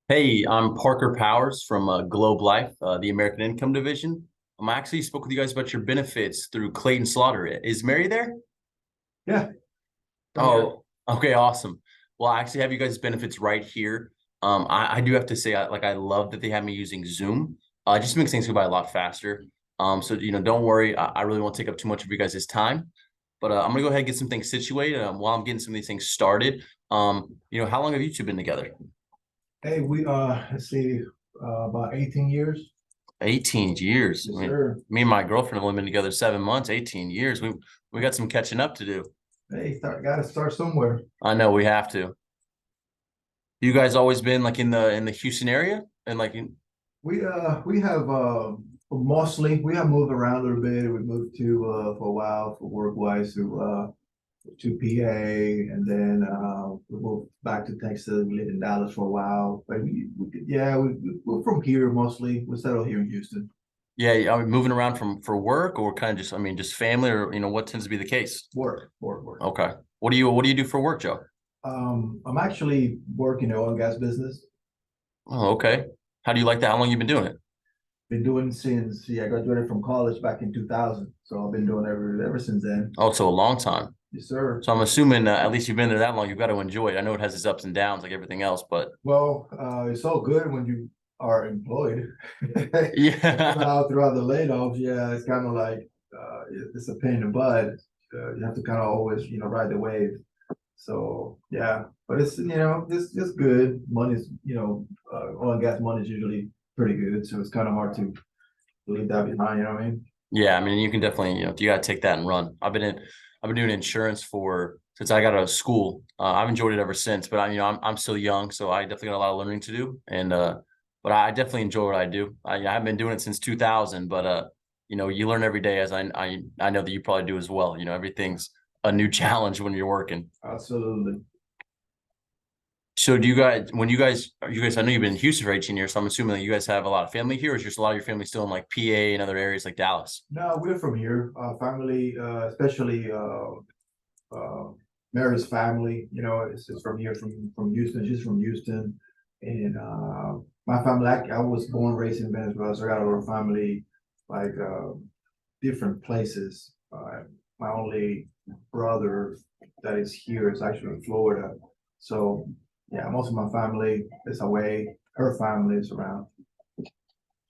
Hey, I'm Parker Powers from Globe Life, the American Income Division. I actually spoke with you guys about your benefits through Clayton Slaughter. Is Mary there? Yeah. Oh, okay, awesome. Well, I actually have you guys' benefits right here. I do have to say, I love that they have me using Zoom. It just makes things go by a lot faster. So don't worry. I really won't take up too much of you guys' time. But I'm gonna go ahead and get some things situated while I'm getting some of these things started. How long have you two been together? Hey, we let's see, about 18 years. 18 years. Yes, I mean, sir. me and my girlfriend have only been together 7 months, 18 years. We got some catching up to do. Hey, gotta start somewhere. I know we have to. You guys always been like in the Houston area and We have mostly we have moved around a little bit. We moved to for a while for work wise to PA, and then we moved back to Texas. We lived in Dallas for a while, but we're from here mostly. We settled here in Houston. yeah, are we moving around for work or kind of just just family or what tends to be the case? Work. Okay. What do you do for work, Joe? I'm actually working in the oil and gas business. Oh, okay. How do you like that? How long you been doing it? Been doing since I graduated from college back in 2000. So I've been doing ever since then. Oh, so a long time. Yes, sir. So I'm assuming at least you've been there that long, you've got to enjoy it. I know it has its ups and downs like everything else, but Well, it's all good when you are employed. yeah. Throughout the layoffs, yeah, it's kind of like it's a pain in the butt. You have to kind of always, ride the wave. So yeah, but it's it's good. Money's oil and gas money is usually pretty good, so it's kind of hard to leave that behind. You know what I mean? Yeah, I mean, you can definitely, you got to take that and run. I've been doing insurance since I got out of school. I've enjoyed it ever since, but I'm still young, so I definitely got a lot of learning to do. But I definitely enjoy what I do. I haven't been doing it since 2000, but you learn every day, as I know that you probably do as well. Everything's a new challenge when you're working. Absolutely. So do you guys, I know you've been in Houston for 18 years, so I'm assuming that you guys have a lot of family here, or is just a lot of your family still in like PA and other areas like Dallas? No, we're from here. Family, especially Mary's family, it's from here, from Houston. She's from Houston, and my family. I was born and raised in Venezuela, so I got a lot of family like different places. My only brother that is here is actually in Florida, so yeah, most of my family is away. Her family is around.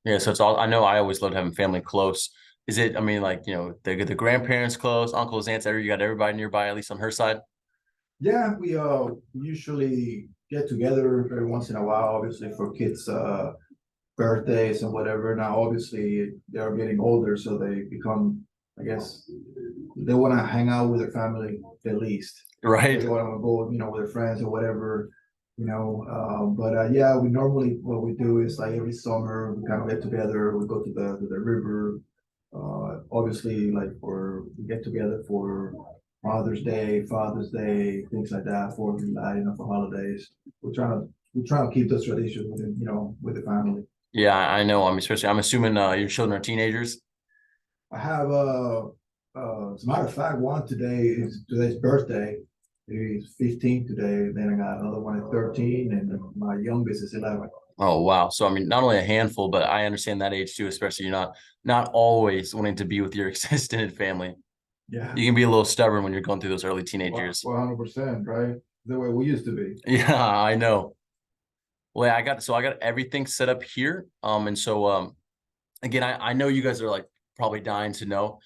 Yeah, so it's all, I know I always loved having family close. Is it, I mean, like, the grandparents close, uncles, aunts, you got everybody nearby, at least on her side? Yeah, we usually get together every once in a while, obviously for kids' birthdays and whatever. Now, obviously, they're getting older, so they become, I guess, they want to hang out with their family at least. Right. They want to go, with their friends or whatever, But yeah, we normally what we do is like every summer we kind of get together. We go to the river. Obviously, like we get together for Mother's Day, Father's Day, things like that, Fourth of July, for holidays. We're trying to keep those traditions with the family. Yeah, I know. I'm assuming your children are teenagers. I have as a matter of fact, one today's birthday. He's 15 today. Then I got another one at 13, and my youngest is 11. Oh, wow. So, I mean, not only a handful, but I understand that age too, especially you're not always wanting to be with your extended family. Yeah, You can be a little stubborn when you're going through those early teenage years. 100%, right? The way we used to be. Yeah, I know. Well, yeah, I got everything set up here. And so again, I know you guys are like probably dying to know.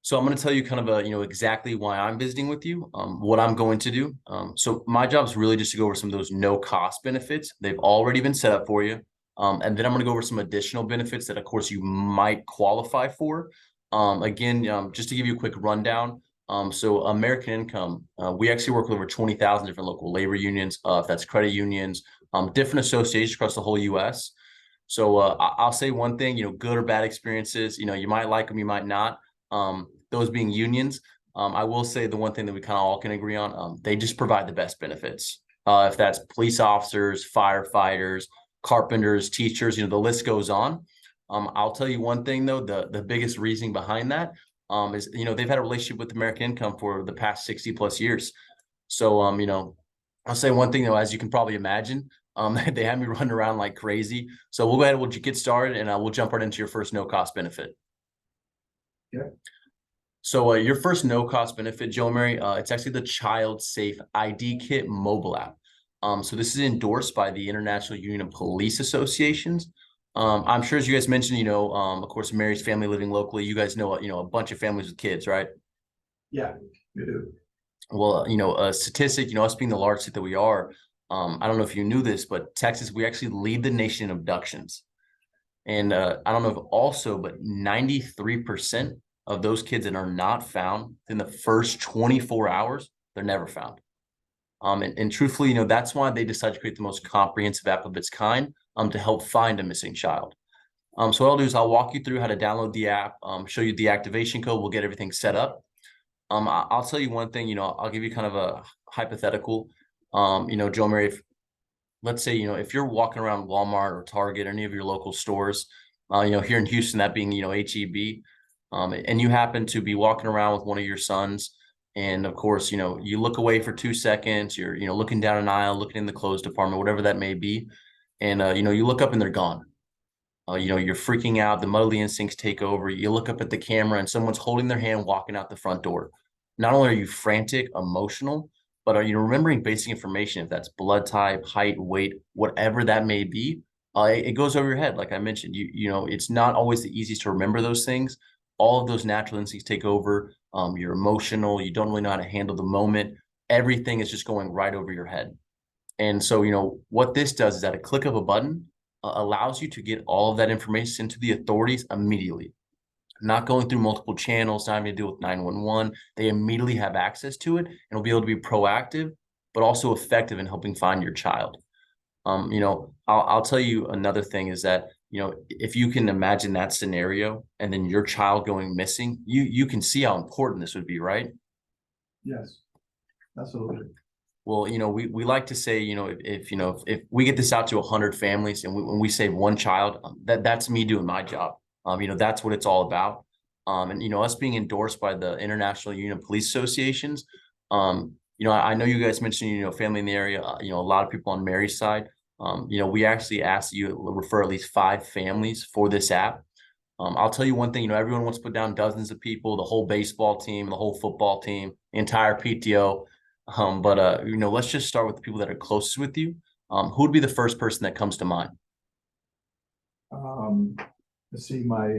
So I'm going to tell you kind of exactly why I'm visiting with you, what I'm going to do. So my job is really just to go over some of those no cost benefits. They've already been set up for you. And then I'm going to go over some additional benefits that, of course, you might qualify for. Again, just to give you a quick rundown. So American Income, we actually work with over 20,000 different local labor unions, if that's credit unions, different associations across the whole U.S. So I'll say one thing, good or bad experiences, you might like them, you might not. Those being unions, I will say the one thing that we kind of all can agree on, they just provide the best benefits. If that's police officers, firefighters, carpenters, teachers, the list goes on. I'll tell you one thing though, the biggest reasoning behind that is, they've had a relationship with American Income for the past 60 plus years. So, I'll say one thing though, as you can probably imagine, they had me running around like crazy. So we'll go ahead and we'll get started, and we'll jump right into your first no cost benefit. Yeah. So your first no cost benefit, Joe Mary, it's actually the Child Safe ID Kit mobile app. So this is endorsed by the International Union of Police Associations. I'm sure, as you guys mentioned, of course, Mary's family living locally, you guys know, a bunch of families with kids, right? Yeah, you do. Well, a statistic, us being the large state that we are, I don't know if you knew this, but Texas, we actually lead the nation in abductions. And I don't know if also, but 93% of those kids that are not found in the first 24 hours, they're never found. And truthfully, that's why they decided to create the most comprehensive app of its kind to help find a missing child. So what I'll do is I'll walk you through how to download the app, show you the activation code. We'll get everything set up. I'll tell you one thing, I'll give you kind of a hypothetical. Joe Mary, if let's say, if you're walking around Walmart or Target, or any of your local stores, here in Houston, that being, HEB, and you happen to be walking around with one of your sons, and of course, you look away for 2 seconds, you're, looking down an aisle, looking in the clothes department, whatever that may be, and, you look up and they're gone. You're freaking out, the motherly instincts take over, you look up at the camera and someone's holding their hand walking out the front door. Not only are you frantic, emotional, but are you remembering basic information, if that's blood type, height, weight, whatever that may be, it goes over your head. Like I mentioned, it's not always the easiest to remember those things. All of those natural instincts take over. You're emotional, you don't really know how to handle the moment. Everything is just going right over your head. And so, what this does is, at a click of a button, allows you to get all of that information to the authorities immediately, not going through multiple channels, not having to deal with 911. They immediately have access to it and will be able to be proactive, but also effective in helping find your child. I'll tell you another thing is that, if you can imagine that scenario and then your child going missing, you can see how important this would be, right? Yes, absolutely. Well, we like to say, if we get this out to 100 families and when we save one child, that's me doing my job. That's what it's all about. And us being endorsed by the International Union of Police Associations. I know you guys mentioned, family in the area, a lot of people on Mary's side. We actually asked you to refer at least 5 families for this app. I'll tell you one thing, everyone wants to put down dozens of people, the whole baseball team, the whole football team, the entire PTO. But let's just start with the people that are closest with you. Who would be the first person that comes to mind? Um, let's see, my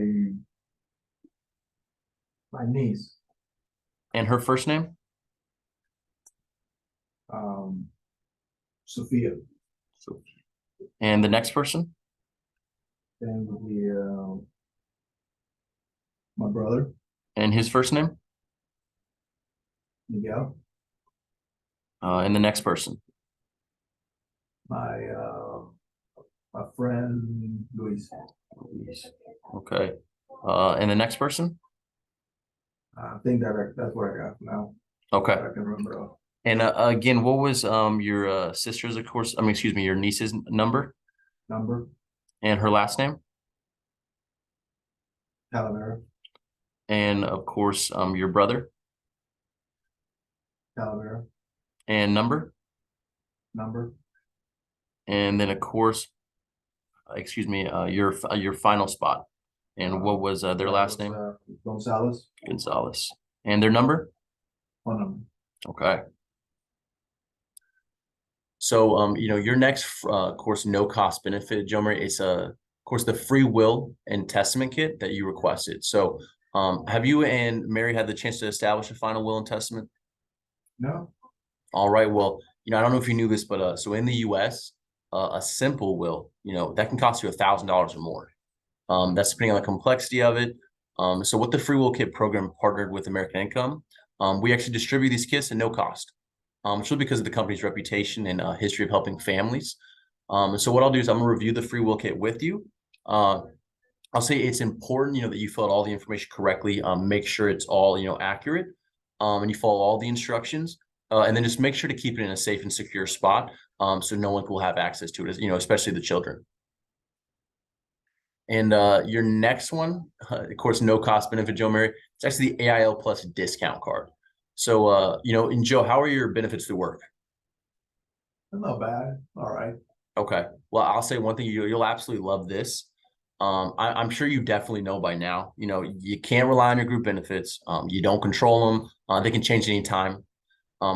niece, And her first name? Sophia. And the next person? Then would be my brother, And his first name? Miguel. And the next person? My friend Luis. Okay. And the next person? I think that's what I got for now. Okay. I can remember. And again, what was your sister's, of course, excuse me, your niece's number and her last name? Talavera. And of course, your brother Talavera. and number? And then of course, excuse me, your final spot. And what was their last name? Gonzalez. Gonzalez. And their number? One number. Okay. So, your next, of course, no cost benefit, Joe Mary, is, of course, the free will and testament kit that you requested. So, have you and Mary had the chance to establish a final will and testament? No. All right. Well, I don't know if you knew this, but so in the U.S., a simple will, that can cost you $1,000 or more. That's depending on the complexity of it. So with the Free Will Kit program partnered with American Income, we actually distribute these kits at no cost. It's really because of the company's reputation and history of helping families. So what I'll do is I'm gonna review the Free Will Kit with you. I'll say it's important, that you fill out all the information correctly. Make sure it's all, accurate, and you follow all the instructions. And then just make sure to keep it in a safe and secure spot, so no one will have access to it, especially the children. And your next one, of course, no cost benefit, Joe Mary, it's actually the AIL Plus discount card. So, you know, and Joe, how are your benefits through work? Not bad, all right. Okay. Well, I'll say one thing, you'll absolutely love this. I'm sure you definitely know by now, you know, you can't rely on your group benefits. You don't control them. They can change anytime.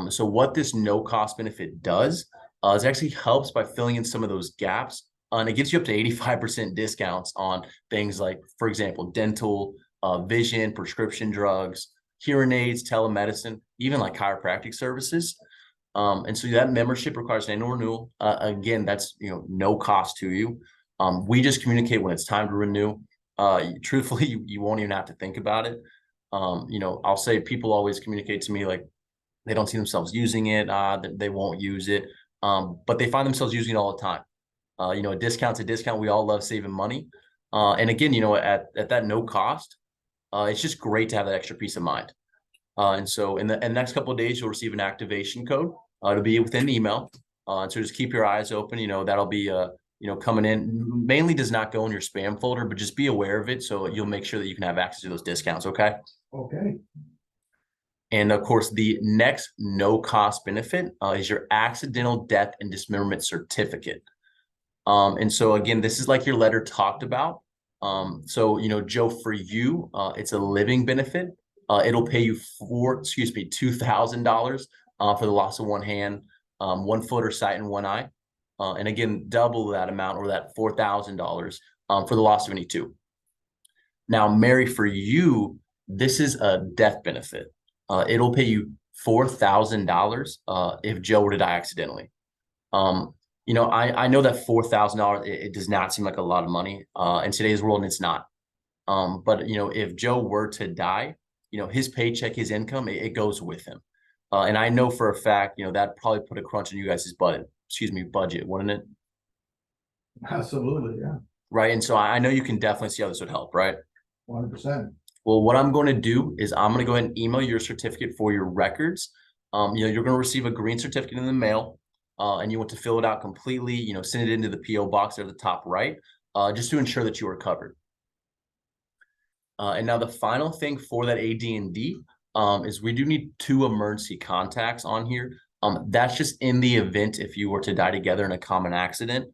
So what this no cost benefit does is actually helps by filling in some of those gaps. And it gives you up to 85% discounts on things like, for example, dental, vision, prescription drugs, hearing aids, telemedicine, even like chiropractic services. And so that membership requires an annual renewal. Again, that's, you know, no cost to you. We just communicate when it's time to renew. Truthfully, you won't even have to think about it. You know, I'll say people always communicate to me like they don't see themselves using it, they won't use it, but they find themselves using it all the time. You know, a discount's a discount. We all love saving money. And again, you know, at that no cost, it's just great to have that extra peace of mind. And so in the next couple of days, you'll receive an activation code to be within the email. And so just keep your eyes open. You know, that'll be you know, coming in. Mainly does not go in your spam folder, but just be aware of it so you'll make sure that you can have access to those discounts. Okay. Okay, And of course, the next no cost benefit is your accidental death and dismemberment certificate. And so again, this is like your letter talked about. So, you know, Joe, for you, it's a living benefit. It'll pay you $2,000 for the loss of one hand, 1 foot or sight, and one eye. And again, double that amount or that $4,000 for the loss of any two. Now, Mary, for you, this is a death benefit. It'll pay you $4,000 if Joe were to die accidentally. Um, you know, I know that $4,000 it does not seem like a lot of money in today's world, and it's not. But you know, if Joe were to die, you know, his paycheck, his income, it goes with him. And I know for a fact, you know, that probably put a crunch on you guys' budget, wouldn't it? absolutely, yeah, Right. And so I know you can definitely see how this would help, right? 100%. Well, what I'm going to do is I'm going to go ahead and email your certificate for your records. You know, you're going to receive a green certificate in the mail, and you want to fill it out completely. You know, send it into the PO box there at the top right, just to ensure that you are covered. And now the final thing for that AD&D is we do need 2 emergency contacts on here. That's just in the event if you were to die together in a common accident.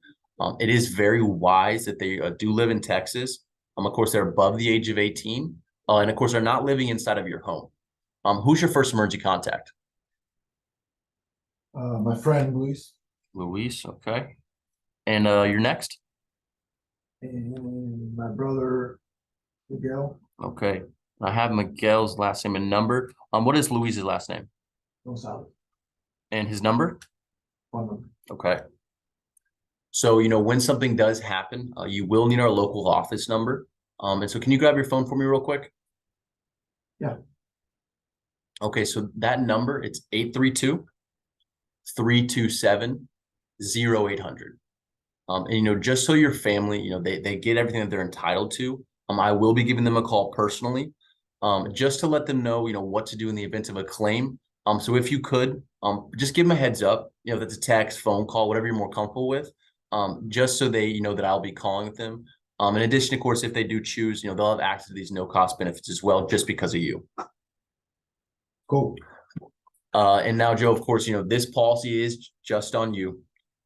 It is very wise that they do live in Texas. Of course, they're above the age of 18. And of course, they're not living inside of your home. Who's your first emergency contact? My friend Luis Luis, okay. And you're next? and my brother Miguel Okay. I have Miguel's last name and number. What is Luis's last name? Gonzalez. And his number? Phone number. Okay. So, you know, when something does happen, you will need our local office number. And so can you grab your phone for me real quick? Yeah. Okay, so that number, it's 832-327-0800. And, you know, just so your family, you know, they get everything that they're entitled to, I will be giving them a call personally, just to let them know, you know, what to do in the event of a claim. So if you could, just give them a heads up, you know, that's a text, phone call, whatever you're more comfortable with, just so they, you know, that I'll be calling with them. In addition, of course, if they do choose, you know, they'll have access to these no cost benefits as well, just because of you. Cool. And now, Joe, of course, you know, this policy is just on you.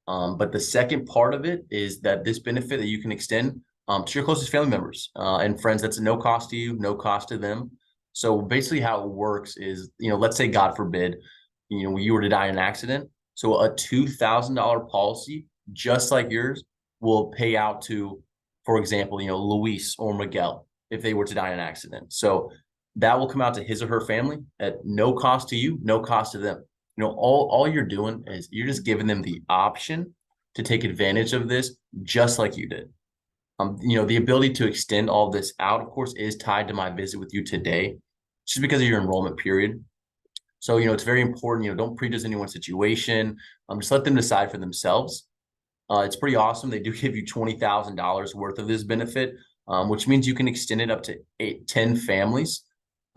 But the second part of it is that this benefit that you can extend to your closest family members and friends, that's no cost to you, no cost to them. So basically how it works is, you know, let's say, God forbid, you know, you were to die in an accident. So a $2,000 policy, just like yours, will pay out to, for example, you know, Luis or Miguel, if they were to die in an accident. So that will come out to his or her family at no cost to you, no cost to them. You know, all you're doing is you're just giving them the option to take advantage of this, just like you did. You know, the ability to extend all this out, of course, is tied to my visit with you today, just because of your enrollment period. So, you know, it's very important, you know, don't prejudge anyone's situation. Just let them decide for themselves. It's pretty awesome. They do give you $20,000 worth of this benefit, which means you can extend it up to 10 families.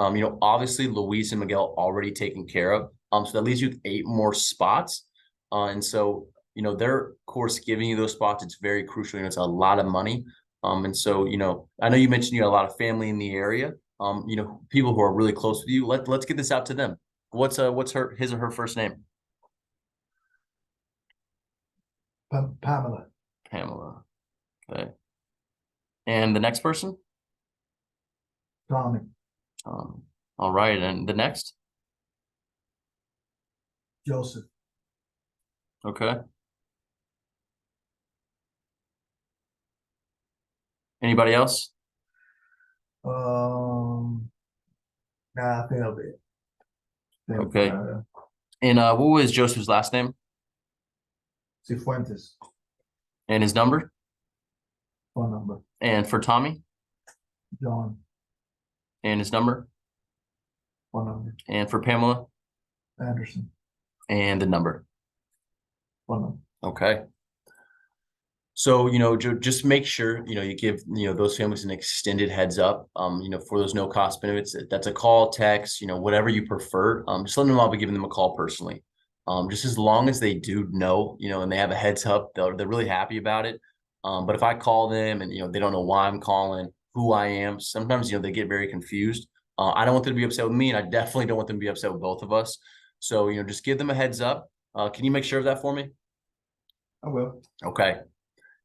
You know, obviously Luis and Miguel already taken care of. So that leaves you with 8 more spots. And so, you know, they're of course giving you those spots. It's very crucial. You know, it's a lot of money. And so, you know, I know you mentioned you got a lot of family in the area. You know, people who are really close with you. Let's get this out to them. What's his or her first name? Pamela. Pamela. Okay. And the next person? Tommy. All right. And the next? Joseph. Okay. Anybody else? Nah, I think I'll be it. Okay. And what was Joseph's last name Cifuentes, and his number? phone number. And for Tommy John, and his number? phone number. And for Pamela Anderson, and the number? phone number. Okay. So, just make sure, you give, those families an extended heads up, for those no cost benefits. That's a call, text, whatever you prefer. Just let them know I'll be giving them a call personally. Just as long as they do know, and they have a heads up, they're really happy about it. But if I call them and, they don't know why I'm calling, who I am, sometimes, they get very confused. I don't want them to be upset with me, and I definitely don't want them to be upset with both of us. So, just give them a heads up. Can you make sure of that for me? I will. Okay.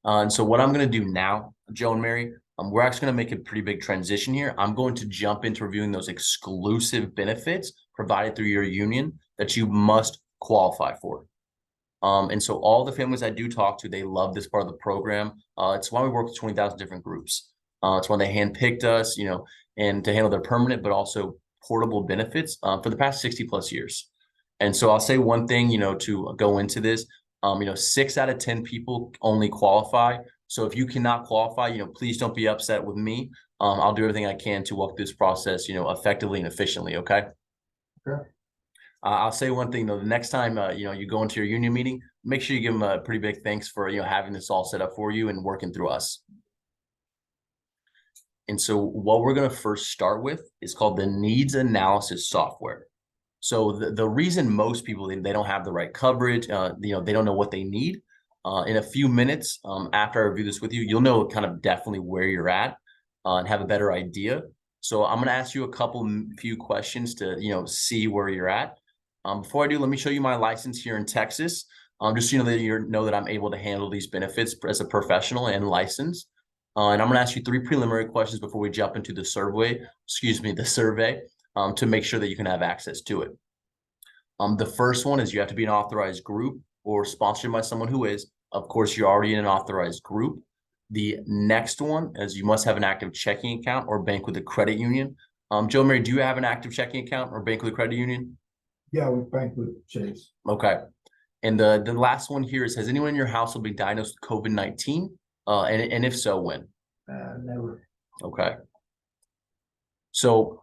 And so what I'm going to do now, Joe and Mary, we're actually going to make a pretty big transition here. I'm going to jump into reviewing those exclusive benefits provided through your union that you must qualify for. And so all the families I do talk to, they love this part of the program. It's why we work with 20,000 different groups. It's why they handpicked us, and to handle their permanent, but also portable benefits for the past 60 plus years. And so I'll say one thing, to go into this. 6 out of 10 people only qualify. So if you cannot qualify, please don't be upset with me. I'll do everything I can to walk through this process, effectively and efficiently. Okay. Okay. I'll say one thing though, the next time, you go into your union meeting, make sure you give them a pretty big thanks for, having this all set up for you and working through us. And so what we're going to first start with is called the needs analysis software. So the reason most people, they don't have the right coverage, they don't know what they need. In a few minutes after I review this with you, you'll know kind of definitely where you're at and have a better idea. So I'm going to ask you a few questions to, see where you're at. Before I do, let me show you my license here in Texas. Just so you know that I'm able to handle these benefits as a professional and licensed. And I'm going to ask you 3 preliminary questions before we jump into the survey, to make sure that you can have access to it. The first one is you have to be an authorized group or sponsored by someone who is. Of course, you're already in an authorized group. The next one is you must have an active checking account or bank with a credit union. Joe Mary, do you have an active checking account or bank with a credit union? Yeah, we bank with Chase. Okay. And the last one here is, has anyone in your household been diagnosed with COVID-19? And if so, when? Never. Okay. So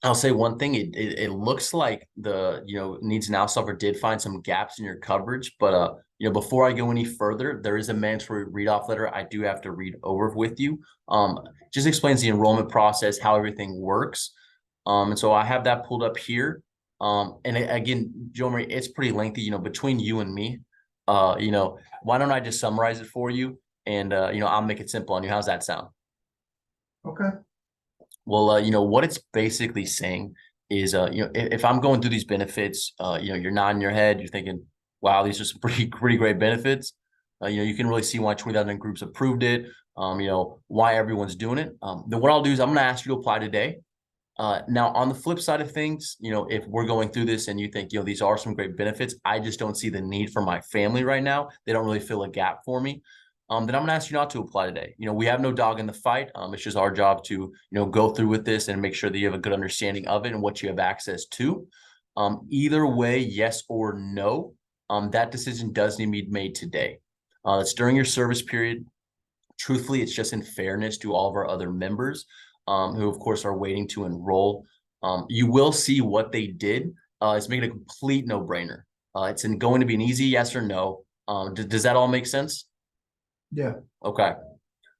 I'll say one thing, it looks like the, needs now software did find some gaps in your coverage, but, before I go any further, there is a mandatory read-off letter I do have to read over with you. Just explains the enrollment process, how everything works. And so I have that pulled up here. And again, Joe Marie, it's pretty lengthy, between you and me, why don't I just summarize it for you and, I'll make it simple on you. How's that sound? Okay. Well, what it's basically saying is, if I'm going through these benefits, you're nodding your head, you're thinking, wow, these are some pretty great benefits. You can really see why 20,000 groups approved it, why everyone's doing it. Then what I'll do is I'm going to ask you to apply today. Now, on the flip side of things, if we're going through this and you think, these are some great benefits, I just don't see the need for my family right now. They don't really fill a gap for me. Then I'm going to ask you not to apply today. We have no dog in the fight. It's just our job to, go through with this and make sure that you have a good understanding of it and what you have access to. Either way, yes or no, that decision does need to be made today. It's during your service period. Truthfully, it's just in fairness to all of our other members who, of course, are waiting to enroll. You will see what they did. It's making a complete no-brainer. It's going to be an easy yes or no. Does that all make sense? Yeah. Okay.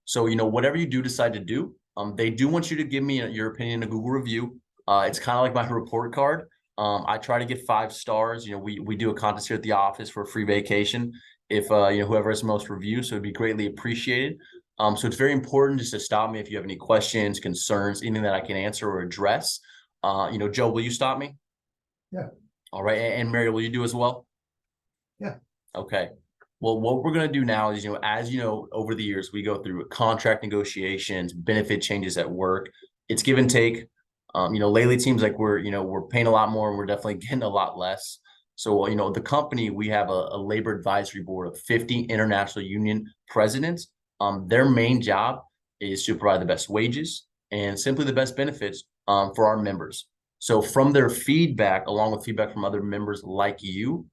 So, whatever you do decide to do, they do want you to give me your opinion in a Google review. It's kind of like my report card. I try to get 5 stars. We do a contest here at the office for a free vacation if, whoever has the most reviews, so it'd be greatly appreciated. So it's very important just to stop me if you have any questions, concerns, anything that I can answer or address. Joe, will you stop me? Yeah. All right. And Mary, will you do as well? Yeah. Okay. Well, what we're going to do now is, as you know, over the years, we go through contract negotiations, benefit changes at work. It's give and take. Lately it seems like we're paying a lot more and we're definitely getting a lot less. So, the company, we have a labor advisory board of 50 international union presidents. Their main job is to provide the best wages and simply the best benefits for our members. So from their feedback, along with feedback from other members like you,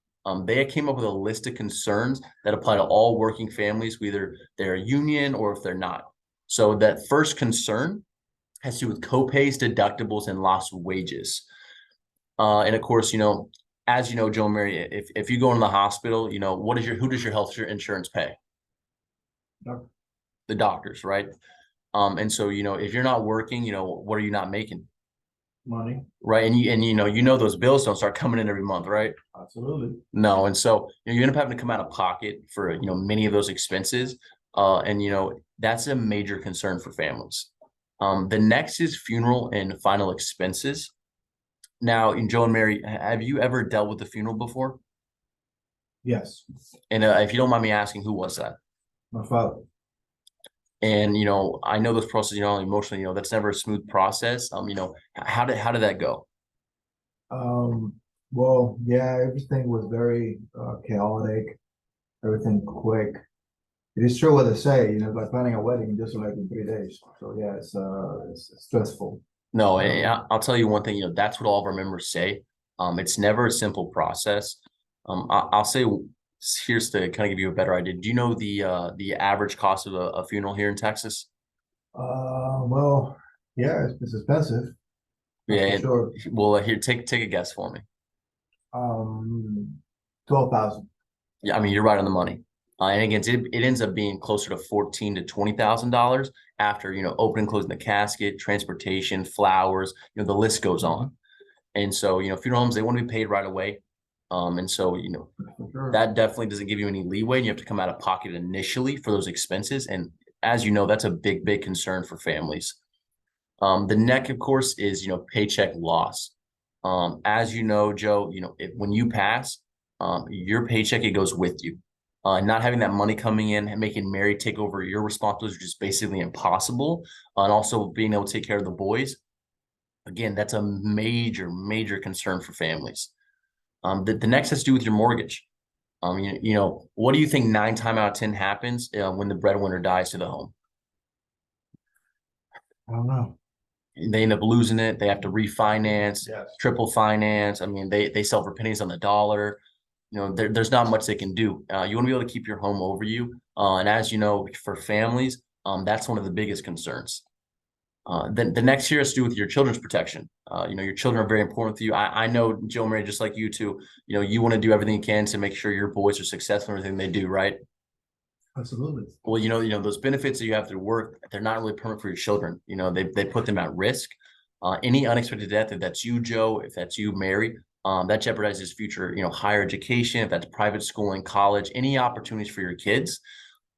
they came up with a list of concerns that apply to all working families, whether they're a union or if they're not. So that first concern has to do with copays, deductibles, and lost wages. And of course, as you know, Joe and Mary, if you go into the hospital, who does your health insurance pay? Doctor. The doctors, right? And so, if you're not working, what are you not making? Money. Right. And those bills don't start coming in every month, right? Absolutely. No. And so you end up having to come out of pocket for, many of those expenses. And that's a major concern for families. The next is funeral and final expenses. Now, Joe and Mary, have you ever dealt with the funeral before? Yes. And if you don't mind me asking, who was that? My father. And I know this process, emotionally, that's never a smooth process. How did that go? Well, yeah, everything was very chaotic, everything quick. It is true what they say, like planning a wedding just like in 3 days. So yeah, it's stressful. No, and I'll tell you one thing, that's what all of our members say. It's never a simple process. I'll say, here's to kind of give you a better idea. Do you know the average cost of a funeral here in Texas? Well, yeah, it's expensive. Yeah, Sure. Well, here, take a guess for me. 12,000. Yeah, I mean, you're right on the money. And again, it ends up being closer to $14,000 to $20,000 after, opening, closing the casket, transportation, flowers, the list goes on. And so, funeral homes, they want to be paid right away. And so, Sure. that definitely doesn't give you any leeway, and you have to come out of pocket initially for those expenses. And as you know, that's a big, big concern for families. The next, of course, is, paycheck loss. As you know, Joe, when you pass, your paycheck, it goes with you. Not having that money coming in and making Mary take over your responsibilities, which is basically impossible. And also being able to take care of the boys. Again, that's a major, major concern for families. The next has to do with your mortgage. What do you think 9 times out of 10 happens when the breadwinner dies to the home? I don't know. They end up losing it. They have to refinance, Yes. triple finance. I mean, they sell for pennies on the dollar. There's not much they can do. You want to be able to keep your home over you. And as you know, for families, that's one of the biggest concerns. Then the next year has to do with your children's protection. Your children are very important to you. I know, Joe and Mary, just like you two, you want to do everything you can to make sure your boys are successful in everything they do, right? Absolutely. Well, those benefits that you have through work, they're not really permanent for your children. They put them at risk. Any unexpected death, if that's you, Joe, if that's you, Mary, that jeopardizes future, higher education, if that's private schooling, college, any opportunities for your kids.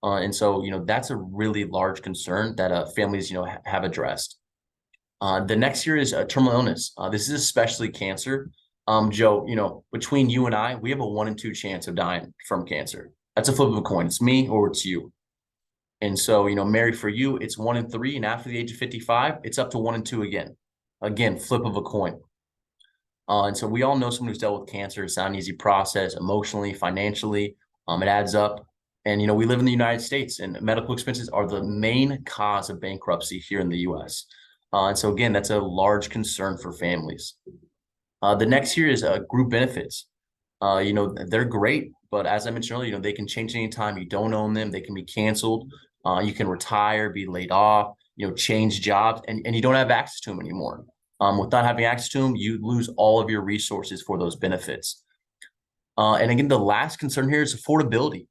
And so, that's a really large concern that families, have addressed. The next year is terminal illness. This is especially cancer. Joe, between you and I, we have a 1 in 2 chance of dying from cancer. That's a flip of a coin. It's me or it's you. And so, Mary, for you, it's 1 in 3. And after the age of 55, it's up to 1 in 2 again. Again, flip of a coin. And so we all know someone who's dealt with cancer. It's not an easy process, emotionally, financially. It adds up. And, we live in the United States, and medical expenses are the main cause of bankruptcy here in the U.S. And so, again, that's a large concern for families. The next here is group benefits. They're great, but as I mentioned earlier, they can change anytime. You don't own them. They can be canceled. You can retire, be laid off, change jobs, and you don't have access to them anymore. With not having access to them, you lose all of your resources for those benefits. And again, the last concern here is affordability.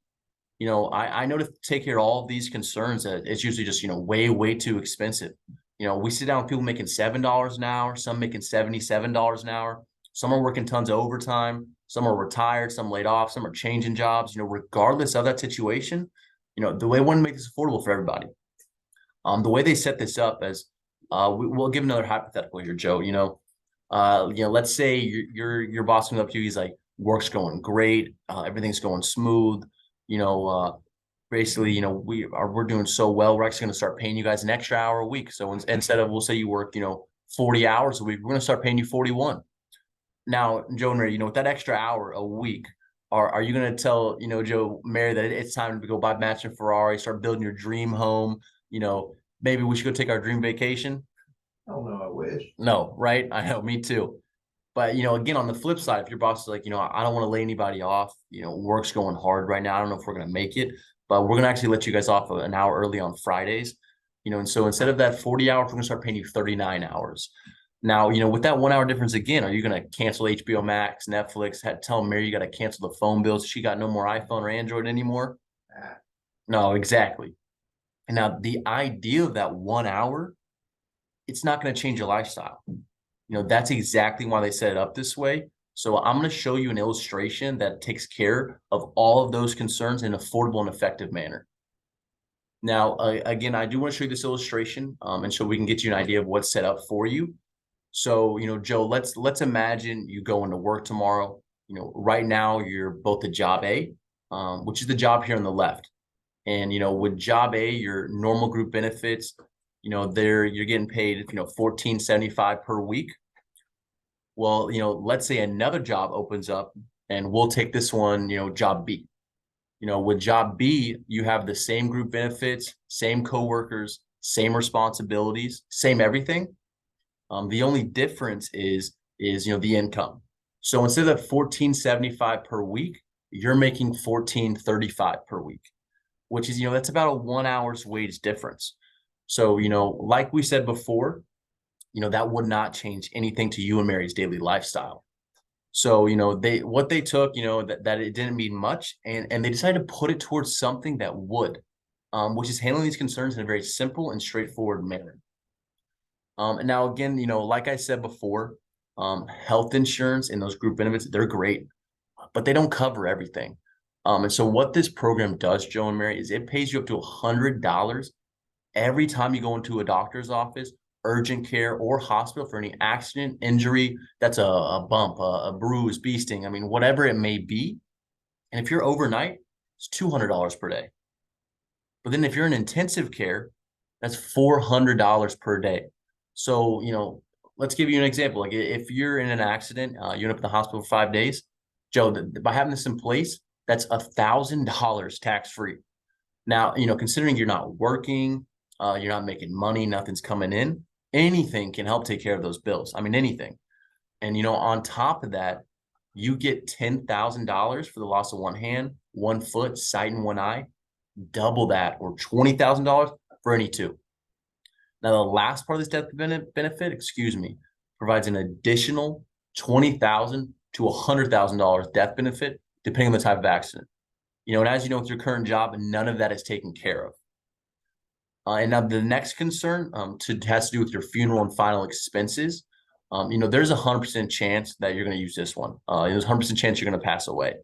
I know to take care of all of these concerns, it's usually just, way, way too expensive. We sit down with people making $7 an hour, some making $77 an hour. Some are working tons of overtime. Some are retired, some laid off, some are changing jobs. Regardless of that situation, the way we want to make this affordable for everybody. The way they set this up is, we'll give another hypothetical here, Joe. Let's say your boss comes up to you, he's like, work's going great, everything's going smooth, you know, basically, we're doing so well, we're actually going to start paying you guys an extra hour a week. So instead of, we'll say you work, 40 hours a week, we're going to start paying you 41. Now, Joe and Mary, with that extra hour a week, are you going to tell, Joe, Mary, that it's time to go buy matching Ferrari, start building your dream home? Maybe we should go take our dream vacation. I don't know, I wish. No, right? I know, me too. But, again, on the flip side, if your boss is like, I don't want to lay anybody off, work's going hard right now. I don't know if we're going to make it, but we're going to actually let you guys off an hour early on Fridays. And so instead of that 40 hours, we're going to start paying you 39 hours. Now, with that 1 hour difference again, are you going to cancel HBO Max, Netflix, tell Mary you got to cancel the phone bills? She got no more iPhone or Android anymore? No, exactly. And now the idea of that 1 hour, it's not going to change your lifestyle. That's exactly why they set it up this way. So I'm going to show you an illustration that takes care of all of those concerns in an affordable and effective manner. Now, again, I do want to show you this illustration and so we can get you an idea of what's set up for you. So, Joe, let's imagine you go into work tomorrow. Right now you're both at job A, which is the job here on the left. And, with job A, your normal group benefits, you're getting paid, $14.75 per week. Well, let's say another job opens up and we'll take this one, job B. With job B, you have the same group benefits, same coworkers, same responsibilities, same everything. The only difference is the income. So instead of $14.75 per week, you're making $14.35 per week, which is, that's about a 1 hour's wage difference. So, like we said before, that would not change anything to you and Mary's daily lifestyle. So, what they took, that it didn't mean much, and they decided to put it towards something that would, which is handling these concerns in a very simple and straightforward manner. And now again, like I said before, health insurance and those group benefits, they're great, but they don't cover everything. And so what this program does, Joe and Mary, is it pays you up to $100 every time you go into a doctor's office, urgent care, or hospital for any accident, injury, that's a bump, a bruise, bee sting, I mean, whatever it may be. And if you're overnight, it's $200 per day. But then if you're in intensive care, that's $400 per day. So, let's give you an example. Like if you're in an accident, you end up in the hospital for 5 days, Joe, by having this in place, that's $1,000 tax-free. Now, considering you're not working, you're not making money, nothing's coming in, anything can help take care of those bills. I mean, anything. And, on top of that, you get $10,000 for the loss of one hand, 1 foot, sight, and 1 eye. Double that, or $20,000 for any 2. Now, the last part of this death benefit, provides an additional $20,000 to $100,000 death benefit, depending on the type of accident. And as you know, with your current job, none of that is taken care of. And now the next concern has to do with your funeral and final expenses. There's a 100% chance that you're going to use this one. There's a 100% chance you're going to pass away.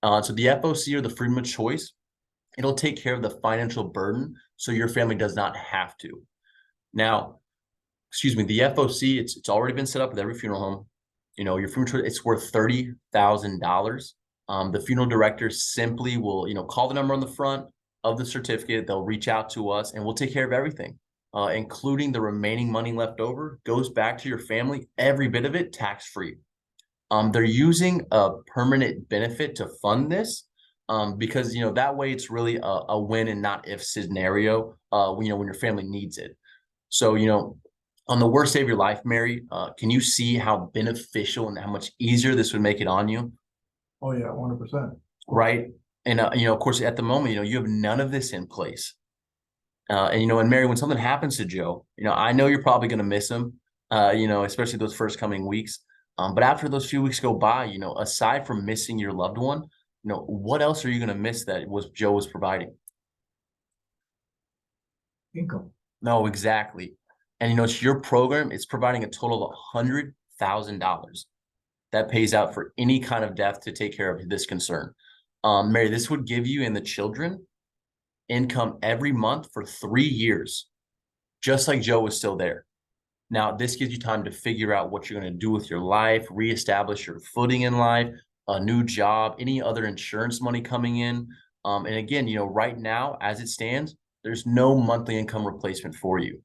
So the FOC, or the freedom of choice, it'll take care of the financial burden so your family does not have to. Now, the FOC, it's already been set up with every funeral home. Your funeral choice, it's worth $30,000. The funeral director simply will, call the number on the front of the certificate. They'll reach out to us and we'll take care of everything, including the remaining money left over goes back to your family, every bit of it tax-free. They're using a permanent benefit to fund this because, that way it's really a win and not if scenario, when your family needs it. So, on the worst day of your life, Mary, can you see how beneficial and how much easier this would make it on you? Oh yeah, 100%. Right. And, of course, at the moment, you have none of this in place. And Mary, when something happens to Joe, I know you're probably going to miss him, especially those first coming weeks. But after those few weeks go by, aside from missing your loved one, what else are you going to miss that Joe was providing? Income. No, exactly. And, it's your program. It's providing a total of $100,000 that pays out for any kind of death to take care of this concern. Mary, this would give you and the children income every month for 3 years, just like Joe was still there. Now, this gives you time to figure out what you're going to do with your life, reestablish your footing in life, a new job, any other insurance money coming in. And again, right now, as it stands, there's no monthly income replacement for you.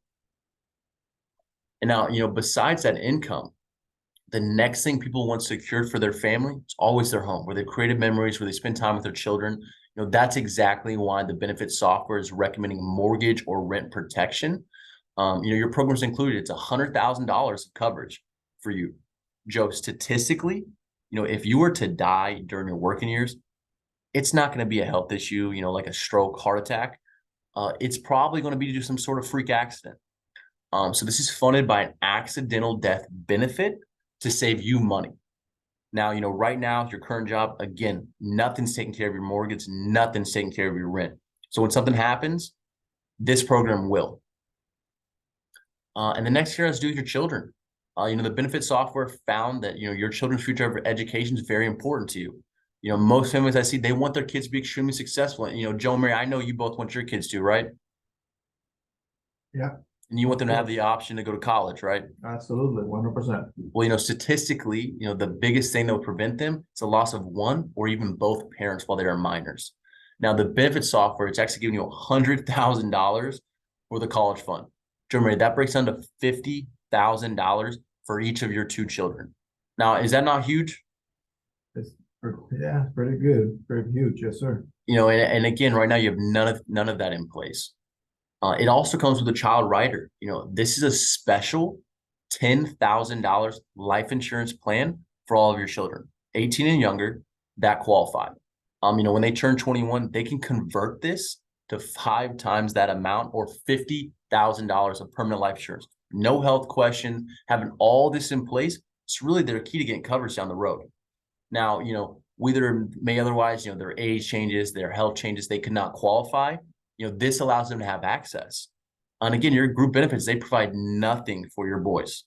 And now, besides that income, the next thing people want secured for their family is always their home, where they've created memories, where they spend time with their children. That's exactly why the benefit software is recommending mortgage or rent protection. Your program's included. It's $100,000 of coverage for you. Joe, statistically, if you were to die during your working years, it's not going to be a health issue, like a stroke, heart attack. It's probably going to be due to some sort of freak accident. So this is funded by an accidental death benefit to save you money. Now, right now, your current job, again, nothing's taking care of your mortgage, nothing's taking care of your rent. So when something happens, this program will. And the next year has to do with your children. The benefit software found that, your children's future education is very important to you. Most families I see, they want their kids to be extremely successful. And, Joe and Mary, I know you both want your kids to, right? Yeah. And you want them to have the option to go to college, right? Absolutely, 100%. Well, statistically, the biggest thing that would prevent them is the loss of one or even both parents while they are minors. Now, the benefit software, it's actually giving you $100,000 for the college fund. Jeremy, that breaks down to $50,000 for each of your two children. Now, is that not huge? Yeah, pretty good, pretty huge, yes, sir. And again, right now you have none of that in place. It also comes with a child rider. This is a special $10,000 life insurance plan for all of your children, 18 and younger, that qualify. When they turn 21, they can convert this to 5 times that amount, or $50,000 of permanent life insurance. No health questions, having all this in place, it's really their key to getting coverage down the road. Now, whether may otherwise, their age changes, their health changes, they could not qualify. This allows them to have access. And again, your group benefits, they provide nothing for your boys.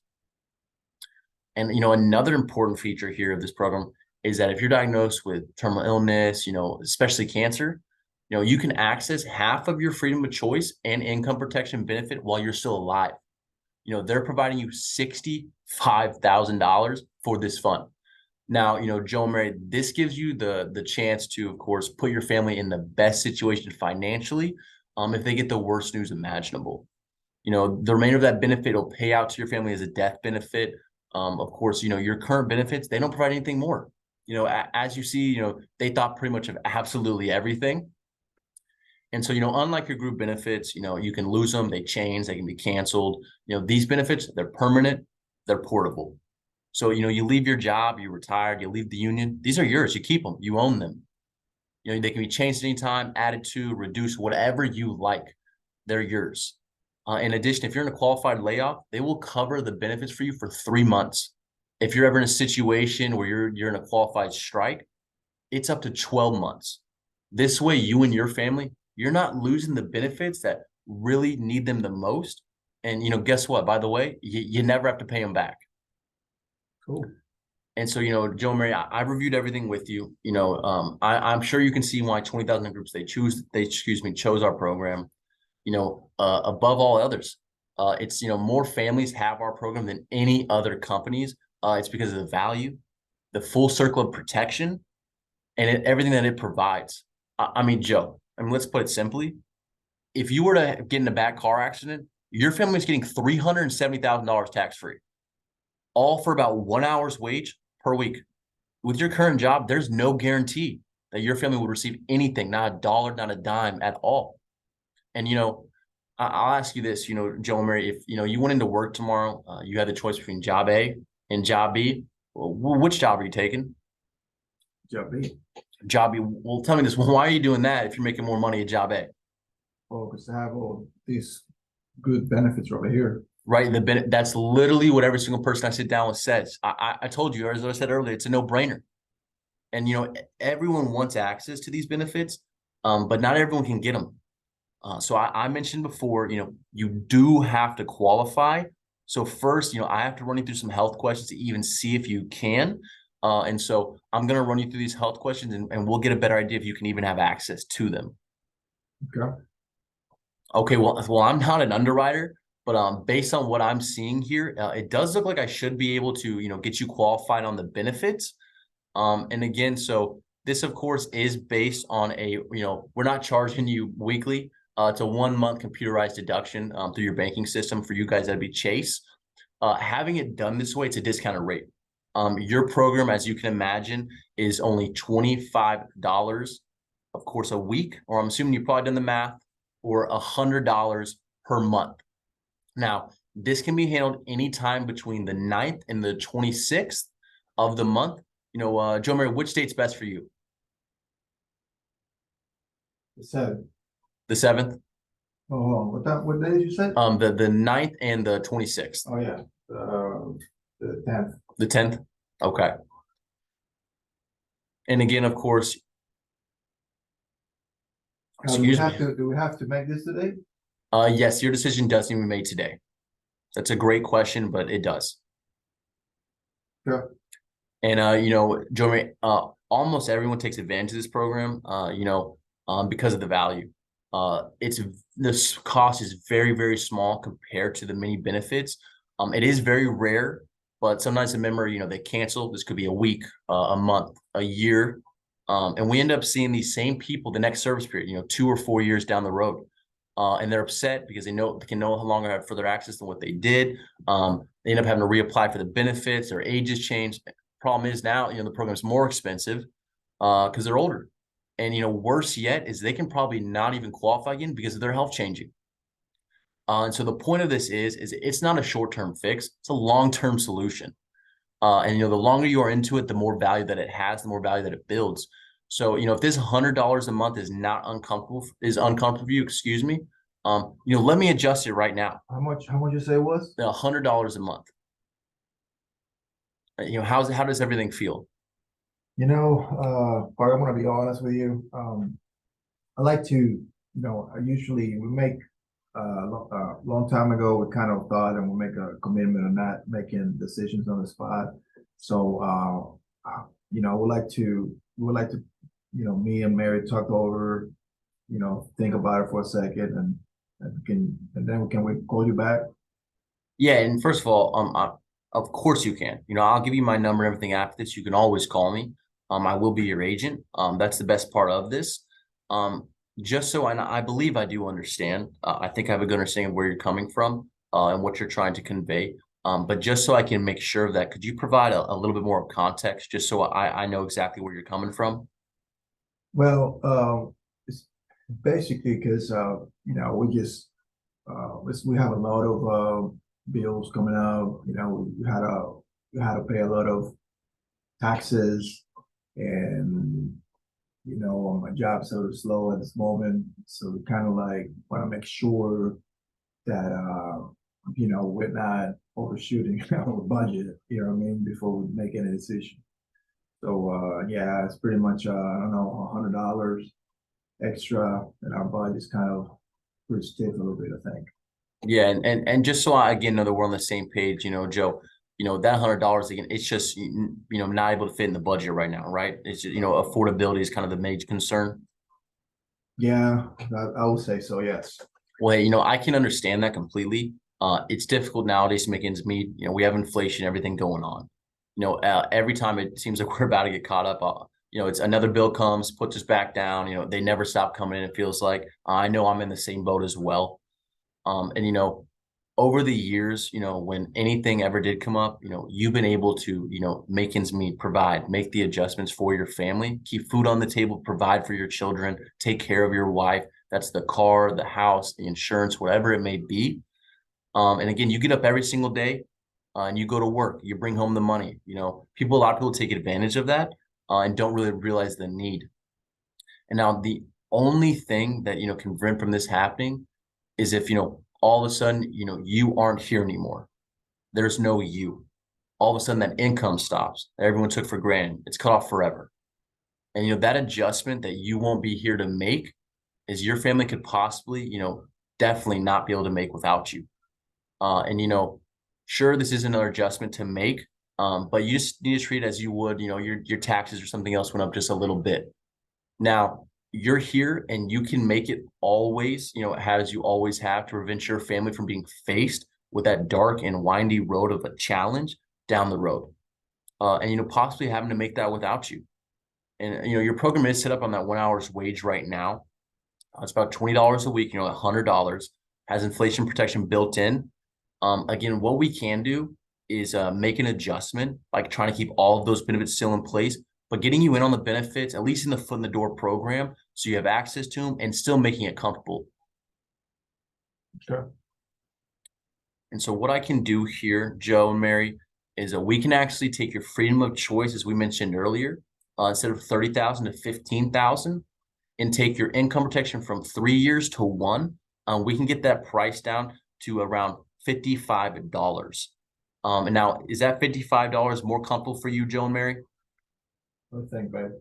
And, another important feature here of this program is that if you're diagnosed with terminal illness, especially cancer, you can access half of your freedom of choice and income protection benefit while you're still alive. They're providing you $65,000 for this fund. Now, Joe and Mary, this gives you the chance to, of course, put your family in the best situation financially if they get the worst news imaginable. The remainder of that benefit will pay out to your family as a death benefit. Of course, your current benefits, they don't provide anything more. As you see, they thought pretty much of absolutely everything. And so, unlike your group benefits, you can lose them, they change, they can be canceled. These benefits, they're permanent, they're portable. So, you leave your job, you're retired, you leave the union, these are yours, you keep them, you own them. They can be changed anytime, added to, reduced, whatever you like, they're yours. In addition, if you're in a qualified layoff, they will cover the benefits for you for 3 months. If you're ever in a situation where you're in a qualified strike, it's up to 12 months. This way, you and your family, you're not losing the benefits that really need them the most. And, guess what? By the way, you never have to pay them back. Cool. And so, Joe and Mary, I reviewed everything with you. I'm sure you can see why 20,000 groups chose our program. Above all others, it's more families have our program than any other companies. It's because of the value, the full circle of protection, and everything that it provides. Joe, let's put it simply: if you were to get in a bad car accident, your family is getting $370,000 tax free, all for about 1 hour's wage per week. With your current job, there's no guarantee that your family would receive anything, not a dollar, not a dime at all. And, I'll ask you this, Joe and Mary, if, you went into work tomorrow, you had the choice between job A and job B, well, which job are you taking? Job B. Job B. Well, tell me this, why are you doing that if you're making more money at job A? Oh, because I have all these good benefits over here. Right. That's literally what every single person I sit down with says. I told you, as I said earlier, it's a no-brainer. And, everyone wants access to these benefits, but not everyone can get them. So I mentioned before, you do have to qualify. So first, I have to run you through some health questions to even see if you can. And so I'm going to run you through these health questions and we'll get a better idea if you can even have access to them. Okay. Okay. Well, I'm not an underwriter, But based on what I'm seeing here, it does look like I should be able to, get you qualified on the benefits. And again, so this of course is based on we're not charging you weekly. It's a 1 month computerized deduction through your banking system. For you guys, that'd be Chase. Having it done this way, it's a discounted rate. Your program, as you can imagine, is only $25, of course, a week, or I'm assuming you've probably done the math, or $100 per month. Now, this can be handled anytime between the 9th and the 26th of the month. Joe Mary, which date's best for you? So, The 7th? oh, what day did you say? The 9th and the 26th. Oh, yeah, the 10th. The 10th? Okay. And again, of course, excuse me. Do we have to make this today? Yes, your decision does need to be made today. That's a great question, but it does. Sure. And Joe Mary, almost everyone takes advantage of this program, because of the value. This cost is very, very small compared to the many benefits. It is very rare, but sometimes a member, they cancel. This could be a week, a month, a year. And we end up seeing these same people the next service period, 2 or 4 years down the road. And they're upset because they can no longer have further access than what they did. They end up having to reapply for the benefits. Their ages changed. Problem is now, the program's more expensive because they're older. And, worse yet is they can probably not even qualify again because of their health changing. And so the point of this is it's not a short-term fix. It's a long-term solution. And, the longer you are into it, the more value that it has, the more value that it builds. So, if this $100 a month is uncomfortable for you, excuse me, let me adjust it right now. How much you say it was? $100 a month. How does everything feel? Part I'm gonna be honest with you. I like to, I usually we make long time ago we kind of thought and we'll make a commitment of not making decisions on the spot. So we would like to, me and Mary talk over, think about it for a second and then we call you back? Yeah, and first of all, of course you can. I'll give you my number and everything after this. You can always call me. I will be your agent. That's the best part of this. Just so I believe I do understand. I think I have a good understanding of where you're coming from and what you're trying to convey. But just so I can make sure of that, could you provide a little bit more context just so I know exactly where you're coming from? Well, it's basically because we have a lot of bills coming out. We had to pay a lot of taxes, and my job's sort of slow at this moment, so we kind of like want to make sure that we're not overshooting our budget. You know what I mean? Before we make any decision. So yeah, it's pretty much I don't know, $100 extra, and our budget's kind of pretty stiff a little bit, I think. Yeah, and just so I again know that we're on the same page, Joe, that $100 again, it's just not able to fit in the budget right now, right? It's just, affordability is kind of the major concern. Yeah, I would say so, yes. Well, hey, I can understand that completely. It's difficult nowadays to make ends meet. We have inflation, everything going on. Every time it seems like we're about to get caught up, it's another bill comes, puts us back down. They never stop coming in. It feels like I know I'm in the same boat as well. And over the years, when anything ever did come up, you've been able to, make ends meet, provide, make the adjustments for your family, keep food on the table, provide for your children, take care of your wife. That's the car, the house, the insurance, whatever it may be. And again, you get up every single day and you go to work, you bring home the money. A lot of people take advantage of that and don't really realize the need. And now the only thing that, can prevent from this happening is if, all of a sudden, you aren't here anymore. There's no you. All of a sudden that income stops. That everyone took for granted. It's cut off forever. And, that adjustment that you won't be here to make is your family could possibly, definitely not be able to make without you. And, sure, this is another adjustment to make, but you just need to treat it as you would, your taxes or something else went up just a little bit. Now, you're here and you can make it always, you know, as you always have, to prevent your family from being faced with that dark and windy road of a challenge down the road. And, you know, possibly having to make that without you. And, you know, your program is set up on that 1 hour's wage right now. It's about $20 a week, you know, $100, has inflation protection built in. Again, what we can do is make an adjustment, like trying to keep all of those benefits still in place, but getting you in on the benefits, at least in the foot in the door program, so you have access to them and still making it comfortable. Sure. And so what I can do here, Joe and Mary, is we can actually take your freedom of choice, as we mentioned earlier, instead of 30,000 to 15,000, and take your income protection from 3 years to 1. We can get that price down to around $55. And now, is that $55 more comfortable for you, Joe and Mary? I think, babe.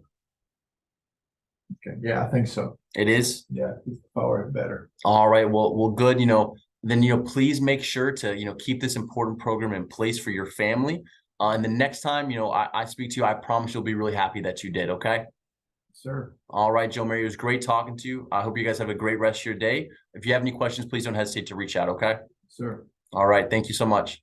Okay, yeah, I think so. It is. Yeah, power better. All right. Well, good. You know, then, you know, please make sure to, you know, keep this important program in place for your family. And the next time, you know, I speak to you, I promise you'll be really happy that you did. Okay. Sir. All right, Joe Mary, it was great talking to you. I hope you guys have a great rest of your day. If you have any questions, please don't hesitate to reach out. Okay. Sir. All right. Thank you so much.